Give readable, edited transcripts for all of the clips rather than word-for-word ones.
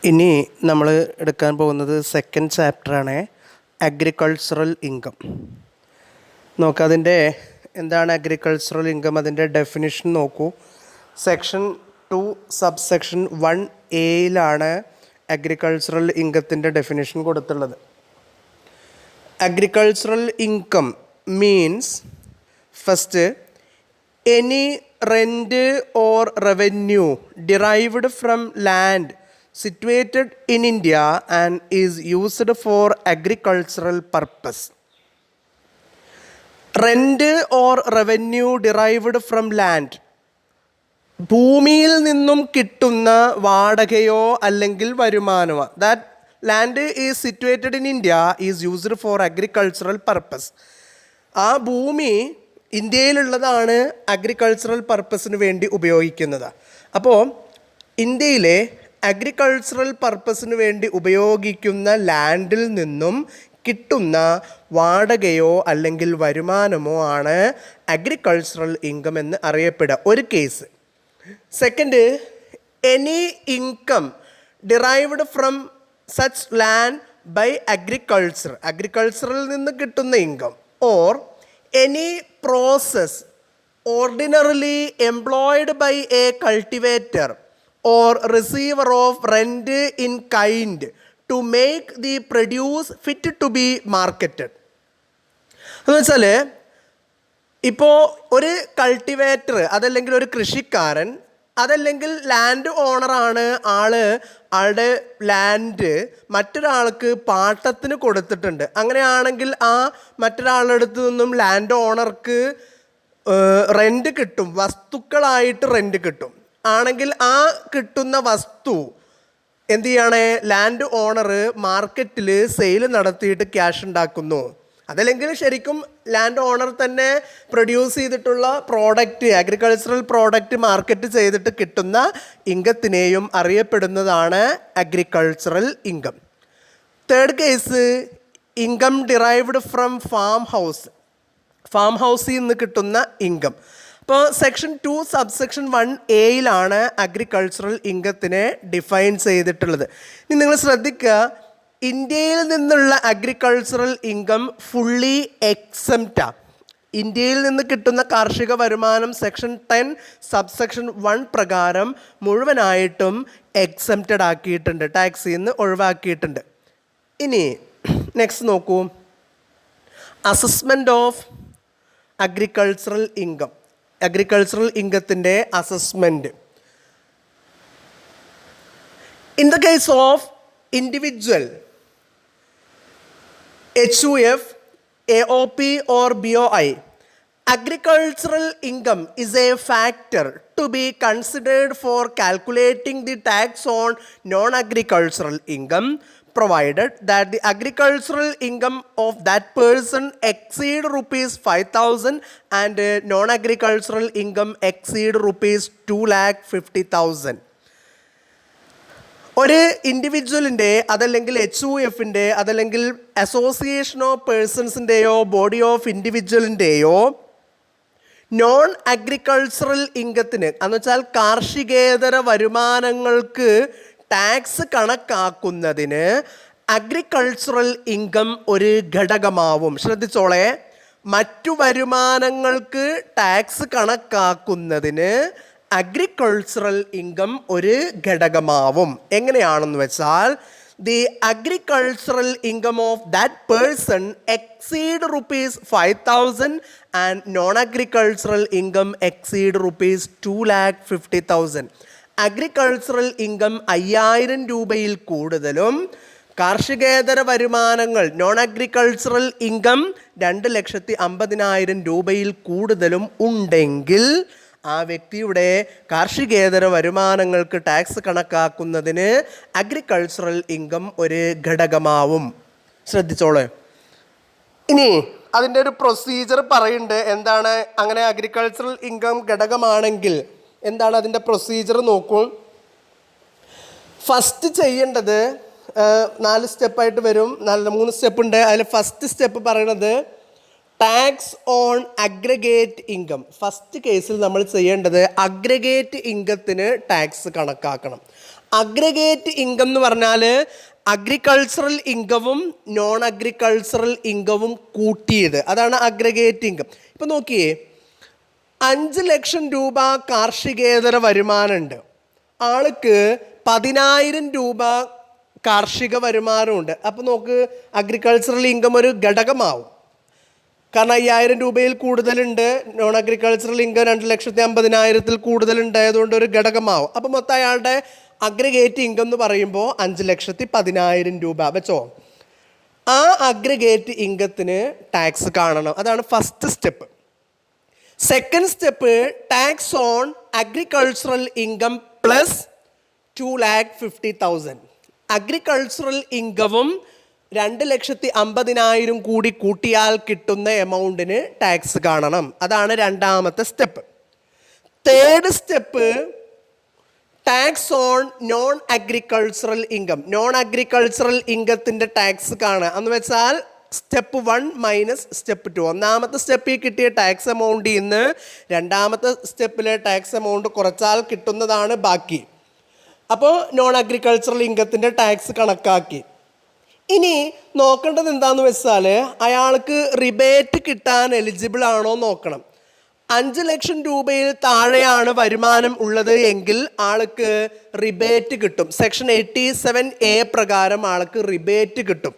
ഇനി നമ്മൾ എടുക്കാൻ പോകുന്നത് സെക്കൻഡ് ചാപ്റ്ററാണ് അഗ്രികൾച്ചറൽ ഇൻകം. നോക്കാം അതിൻ്റെ എന്താണ് അഗ്രികൾച്ചറൽ ഇൻകം, അതിൻ്റെ ഡെഫിനിഷൻ നോക്കൂ. സെക്ഷൻ 2 സബ്സെക്ഷൻ 1A അഗ്രികൾച്ചറൽ ഇൻകത്തിൻ്റെ ഡെഫിനിഷൻ കൊടുത്തുള്ളത്. Agricultural income means first any rent or revenue derived from land situated in India and is used for agricultural purpose. Rent or revenue derived from land. ഭൂമിയിൽ നിന്നും കിട്ടുന്ന വാടകയോ അല്ലെങ്കിൽ വരുമാനമോ. That land is situated in India is used for agricultural purpose. ആ ഭൂമി ഇന്ത്യയിലുള്ളതാണ് agricultural പർപ്പസിന് വേണ്ടി ഉപയോഗിക്കുന്നത്. അപ്പോൾ ഇന്ത്യയിലെ അഗ്രികൾച്ചറൽ പർപ്പസിന് വേണ്ടി ഉപയോഗിക്കുന്ന ലാൻഡിൽ നിന്നും കിട്ടുന്ന വാടകയോ അല്ലെങ്കിൽ വരുമാനമോ ആണ് അഗ്രികൾച്ചറൽ ഇൻകം എന്ന് അറിയപ്പെടുക. ഒരു case. Second, any income derived from such land by agriculture, അഗ്രികൾച്ചറിൽ നിന്ന് കിട്ടുന്ന income, or any process ordinarily employed by a cultivator or receiver of rent in kind to make the produce fit to be marketed. എന്ന് വെച്ചാൽ ഇപ്പോൾ ഒരു cultivator, അതല്ലെങ്കിൽ ഒരു കൃഷിക്കാരൻ, അതല്ലെങ്കിൽ ലാൻഡ് ഓണറാണ് ആളുടെ ലാൻഡ് മറ്റൊരാൾക്ക് പാട്ടത്തിന് കൊടുത്തിട്ടുണ്ട്. അങ്ങനെയാണെങ്കിൽ ആ മറ്റൊരാളുടെ അടുത്ത് നിന്നും ലാൻഡ് ഓണർക്ക് റെൻറ്റ് കിട്ടും, വസ്തുക്കളായിട്ട് റെൻറ്റ് കിട്ടും. ആണെങ്കിൽ ആ കിട്ടുന്ന വസ്തു എന്ത് ചെയ്യണേ, ലാൻഡ് ഓണർ മാർക്കറ്റിൽ സെയിൽ നടത്തിയിട്ട് ക്യാഷ് ഉണ്ടാക്കുന്നു. അതല്ലെങ്കിൽ ശരിക്കും ലാൻഡ് ഓണർ തന്നെ പ്രൊഡ്യൂസ് ചെയ്തിട്ടുള്ള പ്രോഡക്റ്റ്, അഗ്രികൾച്ചറൽ പ്രോഡക്റ്റ് മാർക്കറ്റ് ചെയ്തിട്ട് കിട്ടുന്ന ഇൻകത്തിനെയും അറിയപ്പെടുന്നതാണ് agricultural income. Third case, income derived from farm house, farm ഹൗസിൽ നിന്ന് കിട്ടുന്ന ഇൻകം. ഇപ്പോൾ സെക്ഷൻ 2 സബ്സെക്ഷൻ 1A അഗ്രികൾച്ചറൽ ഇൻകത്തിനെ ഡിഫൈൻ ചെയ്തിട്ടുള്ളത്. ഇനി നിങ്ങൾ ശ്രദ്ധിക്കുക, ഇന്ത്യയിൽ നിന്നുള്ള അഗ്രികൾച്ചറൽ ഇൻകം ഫുള്ളി എക്സംപ്റ്റാണ്. ഇന്ത്യയിൽ നിന്ന് കിട്ടുന്ന കാർഷിക വരുമാനം സെക്ഷൻ 10 സബ്സെക്ഷൻ 1 പ്രകാരം മുഴുവനായിട്ടും എക്സംപ്റ്റഡ് ആക്കിയിട്ടുണ്ട്, ടാക്സിൽ നിന്ന് ഒഴിവാക്കിയിട്ടുണ്ട്. ഇനി നെക്സ്റ്റ് നോക്കൂ, assessment of agricultural income, agricultural ഇൻകത്തിൻ്റെ assessment. In the case of individual HUF, AOP or BOI, agricultural income is a factor to be considered for calculating the tax on non-agricultural income, provided that the agricultural income of that person exceed rupees 5,000 and non-agricultural income exceed rupees 2,50,000. ഒരു ഇൻഡിവിജ്വലിൻ്റെ, അതല്ലെങ്കിൽ HUFൻ്റെ, അതല്ലെങ്കിൽ association of പേഴ്സൺസിൻ്റെയോ body of ഇൻഡിവിജ്വലിൻ്റെയോ non agricultural ഇൻകത്തിന് എന്ന് വെച്ചാൽ കാർഷികേതര വരുമാനങ്ങൾക്ക് ടാക്സ് കണക്കാക്കുന്നതിന് അഗ്രികൾച്ചറൽ ഇൻകം ഒരു ഘടകമാവും. ശ്രദ്ധിച്ചോളെ, മറ്റു വരുമാനങ്ങൾക്ക് ടാക്സ് കണക്കാക്കുന്നതിന് അഗ്രികൾച്ചറൽ ഇൻകം ഒരു ഘടകമാവും. എങ്ങനെയാണെന്ന് വെച്ചാൽ, the agricultural income of that person exceed rupees 5,000 and non agricultural income exceed rupees 2,50,000. Agricultural income 5,000 രൂപയിൽ കൂടുതലും കാർഷികേതര വരുമാനങ്ങൾ നോൺ അഗ്രികൾച്ചറൽ ഇൻകം 2,50,000 രൂപയിൽ കൂടുതലും ഉണ്ടെങ്കിൽ ആ വ്യക്തിയുടെ കാർഷികേതര വരുമാനങ്ങൾക്ക് ടാക്സ് കണക്കാക്കുന്നതിന് അഗ്രികൾച്ചറൽ ഇൻകം ഒരു ഘടകമാവും. ശ്രദ്ധിച്ചോളെ. ഇനി അതിൻ്റെ ഒരു പ്രൊസീജിയർ പറയുന്നുണ്ട്. എന്താണ് അങ്ങനെ അഗ്രികൾച്ചറൽ ഇൻകം ഘടകമാണെങ്കിൽ എന്താണ് അതിൻ്റെ പ്രൊസീജിയർ നോക്കൂ. ഫസ്റ്റ് ചെയ്യേണ്ടത് 4 സ്റ്റെപ്പായിട്ട് വരും, 3 സ്റ്റെപ്പ് ഉണ്ട്. അതിൽ ഫസ്റ്റ് സ്റ്റെപ്പ് പറയണത് tax on aggregate income. First കേസിൽ നമ്മൾ ചെയ്യേണ്ടത് അഗ്രഗേറ്റ് ഇൻകത്തിന് ടാക്സ് കണക്കാക്കണം. അഗ്രഗേറ്റ് ഇൻകം എന്ന് പറഞ്ഞാൽ അഗ്രികൾച്ചറൽ ഇൻകവും നോൺ അഗ്രികൾച്ചറൽ ഇൻകവും കൂട്ടിയത്, അതാണ് അഗ്രഗേറ്റ് ഇൻകം. ഇപ്പം നോക്കിയേ, 5 ലക്ഷം രൂപ കാർഷികേതര വരുമാനമുണ്ട്, ആൾക്ക് 10,000 രൂപ കാർഷിക വരുമാനമുണ്ട്. അപ്പോൾ നോക്ക്, അഗ്രികൾച്ചറൽ ഇൻകം ഒരു ഘടകമാവും. കാരണം 5,000 രൂപയിൽ കൂടുതലുണ്ട്, നോൺ അഗ്രികൾച്ചറൽ ഇൻകം 2,50,000 കൂടുതലുണ്ടായതുകൊണ്ട് ഒരു ഘടകമാവും. അപ്പോൾ മൊത്തം അയാളുടെ അഗ്രഗേറ്റ് ഇൻകം എന്ന് പറയുമ്പോൾ 5,10,000 രൂപ വെച്ചോ. ആ അഗ്രഗേറ്റ് ഇൻകത്തിന് ടാക്സ് കാണണം, അതാണ് first step. Second step, tax on agricultural income plus 2,50,000. Agricultural ഇൻകവും 2,50,000 കൂടി കൂട്ടിയാൽ കിട്ടുന്ന എമൗണ്ടിന് ടാക്സ് കാണണം, അതാണ് രണ്ടാമത്തെ step. Third step, tax on non agricultural income. Non agricultural ഇൻകത്തിൻ്റെ ടാക്സ് കാണുക എന്ന് വെച്ചാൽ സ്റ്റെപ്പ് 1 മൈനസ് സ്റ്റെപ്പ് 2. ഒന്നാമത്തെ സ്റ്റെപ്പിൽ കിട്ടിയ ടാക്സ് എമൗണ്ടിൽ നിന്ന് രണ്ടാമത്തെ സ്റ്റെപ്പിലെ ടാക്സ് എമൗണ്ട് കുറച്ചാൽ കിട്ടുന്നതാണ് ബാക്കി. അപ്പോൾ നോൺ അഗ്രികൾച്ചറൽ ഇൻകത്തിൻ്റെ ടാക്സ് കണക്കാക്കി. ഇനി നോക്കേണ്ടത് എന്താണെന്ന് വെച്ചാൽ അയാൾക്ക് റിബേറ്റ് കിട്ടാൻ എലിജിബിൾ ആണോ നോക്കണം. 5 ലക്ഷം രൂപയിൽ താഴെയാണ് വരുമാനം ഉള്ളത് എങ്കിൽ ആൾക്ക് റിബേറ്റ് കിട്ടും. സെക്ഷൻ 87A പ്രകാരം ആൾക്ക് റിബേറ്റ് കിട്ടും.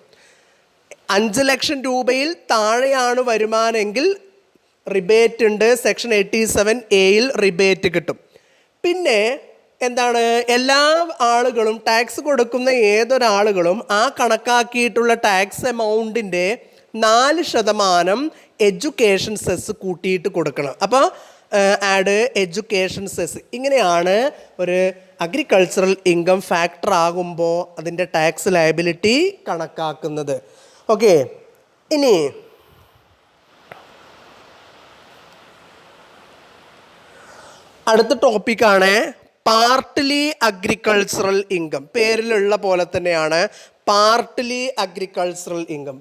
5 ലക്ഷം രൂപയിൽ താഴെയാണ് വരുമാനമെങ്കിൽ റിബേറ്റ് ഉണ്ട്, സെക്ഷൻ 87Aയിൽ റിബേറ്റ് കിട്ടും. പിന്നെ എന്താണ്, എല്ലാ ആളുകളും ടാക്സ് കൊടുക്കുന്ന ഏതൊരാളുകളും ആ കണക്കാക്കിയിട്ടുള്ള ടാക്സ് എമൗണ്ടിൻ്റെ 4% എഡ്യൂക്കേഷൻ സെസ് കൂട്ടിയിട്ട് കൊടുക്കണം. അപ്പോൾ ആഡ് എഡ്യൂക്കേഷൻ സെസ്. ഇങ്ങനെയാണ് ഒരു അഗ്രികൾച്ചറൽ ഇൻകം ഫാക്ടർ ആകുമ്പോൾ അതിൻ്റെ ടാക്സ് ലയബിലിറ്റി കണക്കാക്കുന്നത്. ഓക്കെ, ഇനി അടുത്ത ടോപ്പിക്കാണ് പാർട്ട്ലി അഗ്രികൾച്ചറൽ ഇൻകം. പേരിലുള്ള പോലെ തന്നെയാണ് പാർട്ട്ലി അഗ്രികൾച്ചറൽ ഇൻകം,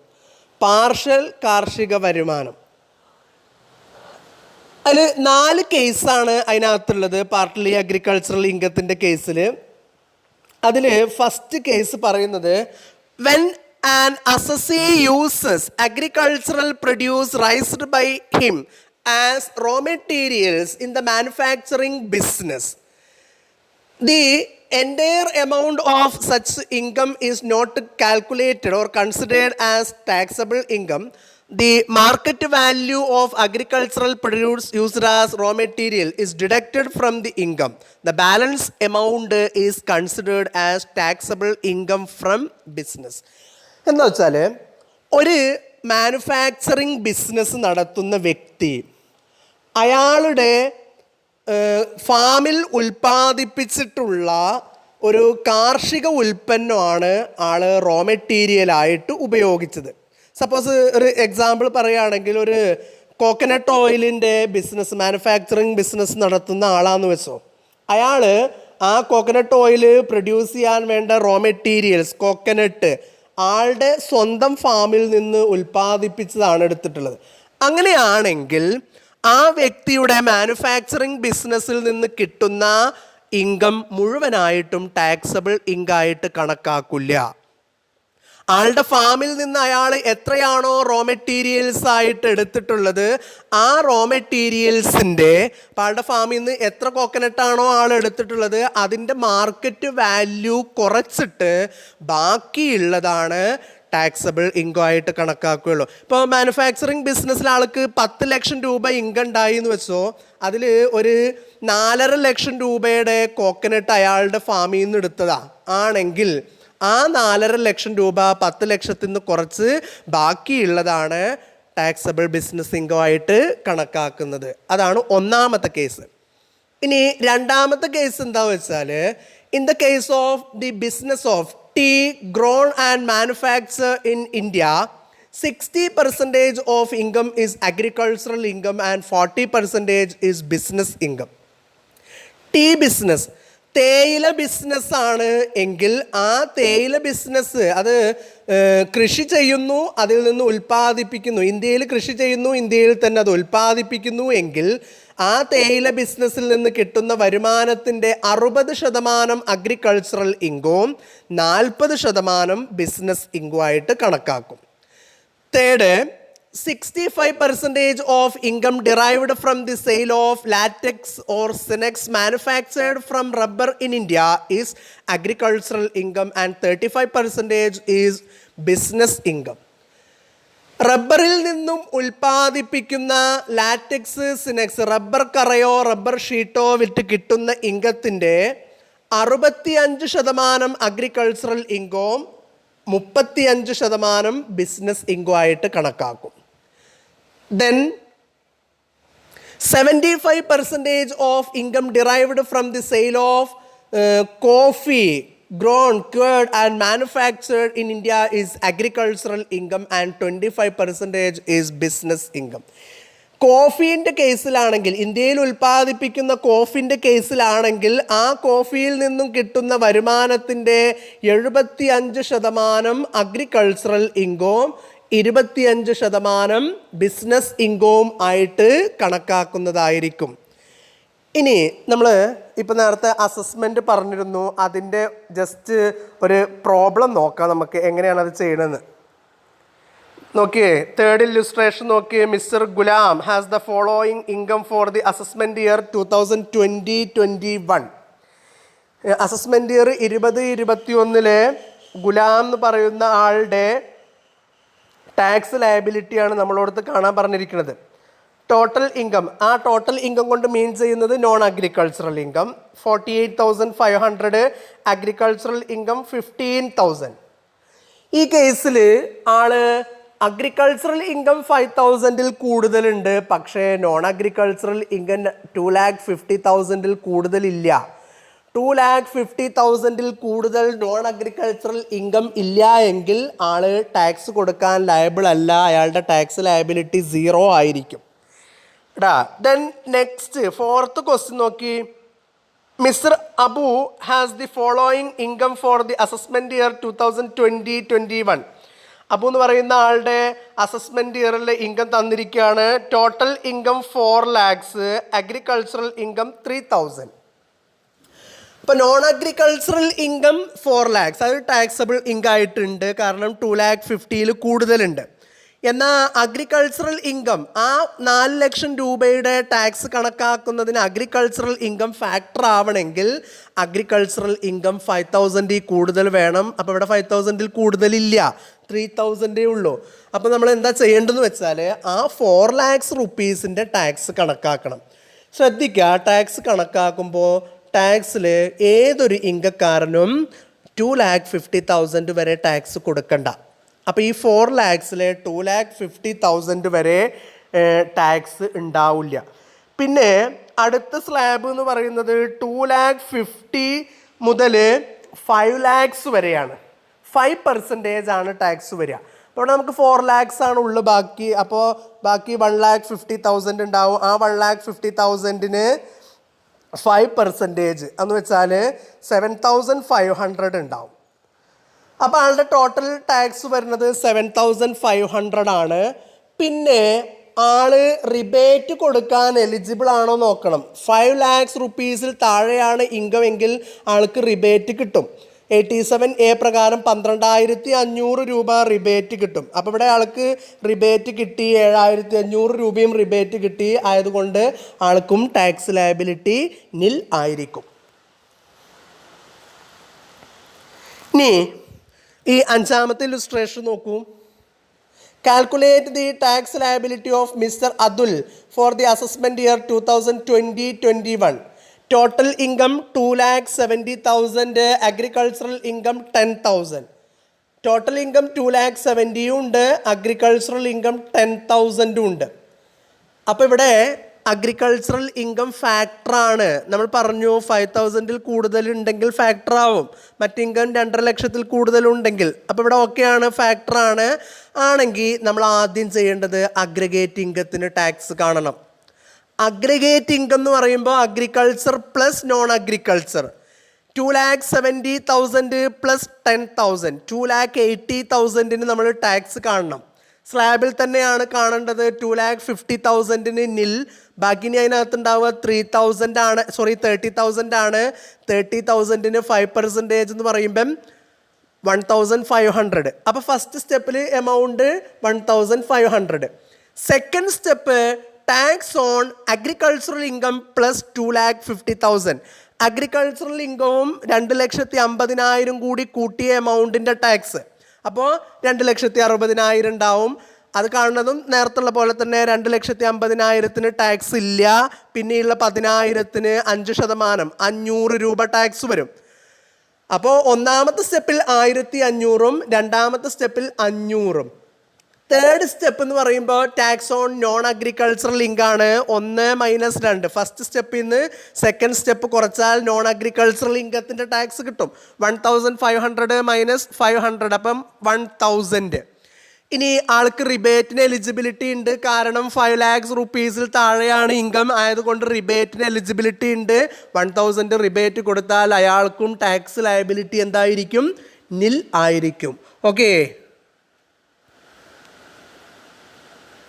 പാർഷ്യൽ കാർഷിക വരുമാനം. അതിൽ 4 കേസാണ് അതിനകത്തുള്ളത് പാർട്ട്ലി അഗ്രികൾച്ചറൽ ഇൻകത്തിൻ്റെ കേസിൽ. അതിൽ ഫസ്റ്റ് കേസ് പറയുന്നത്, when an assessee uses agricultural produce raised by him as raw materials in the manufacturing business, the entire amount of such income is not calculated or considered as taxable income. The market value of agricultural produce used as raw material is deducted from the income. The balance amount is considered as taxable income from business. എന്ന് വെച്ചാൽ ഒരു manufacturing business നടത്തുന്ന വ്യക്തി അയാളുടെ ഫാമിൽ ഉൽപ്പാദിപ്പിച്ചിട്ടുള്ള ഒരു കാർഷിക ഉൽപ്പന്നമാണ് ആൾ റോ മെറ്റീരിയലായിട്ട് ഉപയോഗിച്ചത്. സപ്പോസ് ഒരു എക്സാമ്പിൾ പറയുകയാണെങ്കിൽ, ഒരു കോക്കനട്ട് ഓയിലിൻ്റെ ബിസിനസ്, മാനുഫാക്ചറിങ് ബിസിനസ് നടത്തുന്ന ആളാന്ന് വെച്ചോ. അയാൾ ആ കോക്കനട്ട് ഓയിൽ പ്രൊഡ്യൂസ് ചെയ്യാൻ വേണ്ട റോ മെറ്റീരിയൽസ്, കോക്കനട്ട് ആളുടെ സ്വന്തം ഫാമിൽ നിന്ന് ഉൽപ്പാദിപ്പിച്ചതാണ് എടുത്തിട്ടുള്ളത്. അങ്ങനെയാണെങ്കിൽ ആ വ്യക്തിയുടെ മാനുഫാക്ചറിങ് ബിസിനസ്സിൽ നിന്ന് കിട്ടുന്ന ഇൻകം മുഴുവനായിട്ടും ടാക്സബിൾ ഇൻകമായിട്ട് കണക്കാക്കില്ല. ആളുടെ ഫാമിൽ നിന്ന് അയാൾ എത്രയാണോ റോ മെറ്റീരിയൽസ് ആയിട്ട് എടുത്തിട്ടുള്ളത്, ആ റോ മെറ്റീരിയൽസിൻ്റെ, ആളുടെ ഫാമിൽ നിന്ന് എത്ര കോക്കനട്ടാണോ ആൾ എടുത്തിട്ടുള്ളത് അതിൻ്റെ മാർക്കറ്റ് വാല്യൂ കുറച്ചിട്ട് ബാക്കിയുള്ളതാണ് ടാക്സബിൾ ഇൻകം ആയിട്ട് കണക്കാക്കുകയുള്ളൂ. ഇപ്പോൾ മാനുഫാക്ചറിങ് ബിസിനസ്സിൽ ആൾക്ക് 10 ലക്ഷം രൂപ ഇൻകം ഉണ്ടായി എന്ന് വെച്ചോ, അതിൽ ഒരു 4.5 ലക്ഷം രൂപയുടെ കോക്കനട്ട് അയാളുടെ ഫാമിൽ നിന്ന് എടുത്തതാ ആണെങ്കിൽ ആ 4.5 ലക്ഷം രൂപ 10 ലക്ഷത്തിൽ നിന്ന് കുറച്ച് ബാക്കിയുള്ളതാണ് ടാക്സബിൾ ബിസിനസ് ഇൻകം ആയിട്ട് കണക്കാക്കുന്നത്. അതാണ് ഒന്നാമത്തെ കേസ്. ഇനി രണ്ടാമത്തെ കേസ് എന്താണെന്ന് വെച്ചാൽ, in the case of the business of tea grown and manufactured in India, 60% of income is agricultural income and 40% is business income. Tea business, തേയില ബിസിനസ്സാണ് എങ്കിൽ ആ തേയില ബിസിനസ് അത് കൃഷി ചെയ്യുന്നു, അതിൽ നിന്ന് ഉൽപ്പാദിപ്പിക്കുന്നു, ഇന്ത്യയിൽ കൃഷി ചെയ്യുന്നു, ഇന്ത്യയിൽ തന്നെ അത് ഉൽപ്പാദിപ്പിക്കുന്നു എങ്കിൽ ആ തേയില ബിസിനസ്സിൽ നിന്ന് കിട്ടുന്ന വരുമാനത്തിൻ്റെ 60% അഗ്രികൾച്ചറൽ ഇൻകവും 40% ബിസിനസ് ഇൻകവുമായിട്ട് കണക്കാക്കും. Third, 65% of income derived from the sale of latex or sinex manufactured from rubber in India is agricultural income and 35% is business income. റബ്ബറിൽ നിന്നും ഉൽപ്പാദിപ്പിക്കുന്ന ലാറ്റക്സ്, സിനെക്സ്, റബ്ബർ കറയോ റബ്ബർ ഷീറ്റോ വിറ്റ് കിട്ടുന്ന ഇൻകത്തിൻ്റെ 65% അഗ്രികൾച്ചറൽ ഇൻകവും 35% ബിസിനസ് ഇൻകവുമായിട്ട് കണക്കാക്കും. Then 75% of income derived from the sale of coffee grown, cured and manufactured in India is agricultural income and 25% is business income. കോഫീൻ്റെ കേസിലാണെങ്കിൽ, ഇന്ത്യയിൽ ഉൽപ്പാദിപ്പിക്കുന്ന കോഫിൻ്റെ കേസിലാണെങ്കിൽ ആ കോഫിയിൽ നിന്നും കിട്ടുന്ന വരുമാനത്തിൻ്റെ 75% അഗ്രികൾച്ചറൽ ഇൻകവും 25% ബിസിനസ് ഇൻകവും ആയിട്ട് കണക്കാക്കുന്നതായിരിക്കും. ഇനി നമ്മൾ ഇപ്പോൾ നേരത്തെ അസസ്മെൻറ്റ് പറഞ്ഞിരുന്നു, അതിൻ്റെ ജസ്റ്റ് ഒരു പ്രോബ്ലം നോക്കാം നമുക്ക് എങ്ങനെയാണ് അത് ചെയ്യണമെന്ന്. നോക്കിയേ, തേർഡ് ഇല്ലുസ്ട്രേഷൻ നോക്കിയേ. Mister Ghulam has the following income for the assessment year 2020-21. Assessment year 2021 Ghulam എന്ന് പറയുന്ന ആളുടെ ടാക്സ് ലയബിലിറ്റിയാണ് നമ്മളോടത്ത് കാണാൻ പറഞ്ഞിരിക്കുന്നത്. ടോട്ടൽ ഇൻകം, ആ ടോട്ടൽ ഇൻകം കൊണ്ട് മീൻ ചെയ്യുന്നത് non agricultural income 48,500, agricultural income 15,000. ഈ കേസിൽ ആള് അഗ്രികൾച്ചറൽ ഇൻകം 5,000 കൂടുതലുണ്ട്, പക്ഷേ നോൺ അഗ്രികൾച്ചറൽ ഇൻകം 2,50,000 കൂടുതലില്ല. 2,50,000 കൂടുതൽ നോൺ അഗ്രികൾച്ചറൽ ഇൻകം ഇല്ല എങ്കിൽ ആള് ടാക്സ് കൊടുക്കാൻ ലയബിൾ അല്ല, അയാളുടെ ടാക്സ് ലയബിലിറ്റി 0 ആയിരിക്കും. ദെൻ നെക്സ്റ്റ് ഫോർത്ത് ക്വസ്റ്റ്യൻ നോക്കി. Mister Abu has the following income for the assessment year 2020-21. Abu എന്ന് പറയുന്ന ആളുടെ അസസ്മെൻറ്റ് ഇയറിലെ ഇൻകം തന്നിരിക്കുകയാണ്. Total income 4 lakhs, agricultural income 3,000. ഇപ്പോൾ നോൺ അഗ്രികൾച്ചറൽ ഇൻകം 4 lakhs അത് ടാക്സബിൾ ഇൻകം ആയിട്ടുണ്ട്, കാരണം 2,50,000 കൂടുതലുണ്ട്. എന്നാൽ അഗ്രികൾച്ചറൽ ഇൻകം ആ 4 ലക്ഷം രൂപയുടെ ടാക്സ് കണക്കാക്കുന്നതിന് അഗ്രികൾച്ചറൽ ഇൻകം ഫാക്ടർ ആവണമെങ്കിൽ അഗ്രികൾച്ചറൽ ഇൻകം 5,000 കൂടുതൽ വേണം. അപ്പോൾ ഇവിടെ 5,000 കൂടുതലില്ല, 3,000 ഉള്ളൂ. അപ്പോൾ നമ്മൾ എന്താ ചെയ്യേണ്ടതെന്ന് വെച്ചാൽ ആ 4 lakhs rupeesൻ്റെ ടാക്സ് കണക്കാക്കണം. ശ്രദ്ധിക്കുക, ടാക്സ് കണക്കാക്കുമ്പോൾ ടാക്സിൽ ഏതൊരു ഇൻകക്കാരനും 2,50,000 വരെ ടാക്സ് കൊടുക്കണ്ട. അപ്പോൾ ഈ 4 lakhs 2,50,000 വരെ ടാക്സ് ഉണ്ടാവില്ല. പിന്നെ അടുത്ത സ്ലാബ് എന്ന് പറയുന്നത് 2,50,000 മുതൽ 5 lakhs വരെയാണ്. 5% ആണ് ടാക്സ് വരിക. അപ്പോൾ നമുക്ക് 4 lakhs ആണ് ഉള്ളു ബാക്കി. അപ്പോൾ ബാക്കി 1,50,000 ഉണ്ടാവും. ആ 1,50,000-ന് 5% എന്ന് വെച്ചാൽ 7,500 ഉണ്ടാവും. അപ്പോൾ ആളുടെ ടോട്ടൽ ടാക്സ് വരുന്നത് 7,500 ആണ്. പിന്നെ ആള് റിബേറ്റ് കൊടുക്കാൻ എലിജിബിൾ ആണോ നോക്കണം. 5 lakhs rupees താഴെയാണ് ഇൻകം എങ്കിൽ ആൾക്ക് റിബേറ്റ് കിട്ടും. 87A പ്രകാരം 12,500 രൂപ റിബേറ്റ് കിട്ടും. അപ്പോൾ ഇവിടെ ആൾക്ക് റിബേറ്റ് കിട്ടി, 7,500 രൂപയും റിബേറ്റ് കിട്ടി. ആയതുകൊണ്ട് ആൾക്കും ടാക്സ് ലയബിലിറ്റി നിൽ ആയിരിക്കും. ഇനി ഈ 5ാമത്തെ ഇല്ലുസ്ട്രേഷൻ നോക്കൂ. Calculate the tax liability of mister Atul for the assessment year 2020-21. Total income 2,70,000, agricultural income 10,000. Total income 2,70,000 ഉണ്ട്, അഗ്രികൾച്ചറൽ ഇൻകം 10,000 ഉണ്ട്. അപ്പോൾ ഇവിടെ അഗ്രികൾച്ചറൽ ഇൻകം ഫാക്ടറാണ്. നമ്മൾ പറഞ്ഞു 5,000 കൂടുതലുണ്ടെങ്കിൽ ഫാക്ടറാവും, മറ്റ് ഇൻകം 2.5 ലക്ഷത്തിൽ കൂടുതലുണ്ടെങ്കിൽ. അപ്പോൾ ഇവിടെ ഓക്കെയാണ്, ഫാക്ടറാണ്. ആണെങ്കിൽ നമ്മൾ ആദ്യം ചെയ്യേണ്ടത് അഗ്രിഗേറ്റ് ഇൻകത്തിന് ടാക്സ് കാണണം. അഗ്രിഗേറ്റ് ഇൻകം എന്ന് പറയുമ്പോൾ agriculture plus non agriculture. 2,70,000 plus 10,000 2,80,000 നമ്മൾ ടാക്സ് കാണണം. സ്ലാബിൽ തന്നെയാണ് കാണേണ്ടത്. 2,50,000 നിൽ, ബാക്കി ഇനി അതിനകത്ത് ഉണ്ടാവുക 30,000 ആണ്, 30,000 ആണ്. 30,000 5% എന്ന് പറയുമ്പം 1,500. അപ്പോൾ ഫസ്റ്റ് സ്റ്റെപ്പിൽ amount 1,500. Second step tax on agricultural income plus 2,50,000. Agricultural ഇൻകവും 2,50,000 കൂടി കൂട്ടിയ എമൗണ്ടിൻ്റെ ടാക്സ്. അപ്പോൾ 2,60,000 ഉണ്ടാവും. അത് കാണുന്നതും നേരത്തുള്ള പോലെ തന്നെ 2,50,000 ടാക്സ് ഇല്ല. പിന്നെയുള്ള 10,000 5%, 500 രൂപ ടാക്സ് വരും. അപ്പോൾ ഒന്നാമത്തെ സ്റ്റെപ്പിൽ 1,500, രണ്ടാമത്തെ സ്റ്റെപ്പിൽ 500. തേർഡ് സ്റ്റെപ്പ് എന്ന് പറയുമ്പോൾ ടാക്സ് ഓൺ നോൺ അഗ്രികൾച്ചറൽ ഇൻകാണ്. 1 - 2. ഫസ്റ്റ് സ്റ്റെപ്പിൽ നിന്ന് സെക്കൻഡ് സ്റ്റെപ്പ് കുറച്ചാൽ നോൺ അഗ്രികൾച്ചറൽ ഇൻകത്തിൻ്റെ ടാക്സ് കിട്ടും. 1,500 - 500 അപ്പം 1,000. ഇനി ആൾക്ക് റിബേറ്റിന് എലിജിബിലിറ്റി ഉണ്ട്. കാരണം 5 lakhs rupees താഴെയാണ് ഇൻകം ആയതുകൊണ്ട് റിബേറ്റിന് എലിജിബിലിറ്റി ഉണ്ട്. 1,000 റിബേറ്റ് കൊടുത്താൽ അയാൾക്കും ടാക്സ് ലയബിലിറ്റി എന്തായിരിക്കും? നിൽ ആയിരിക്കും. ഓക്കെ.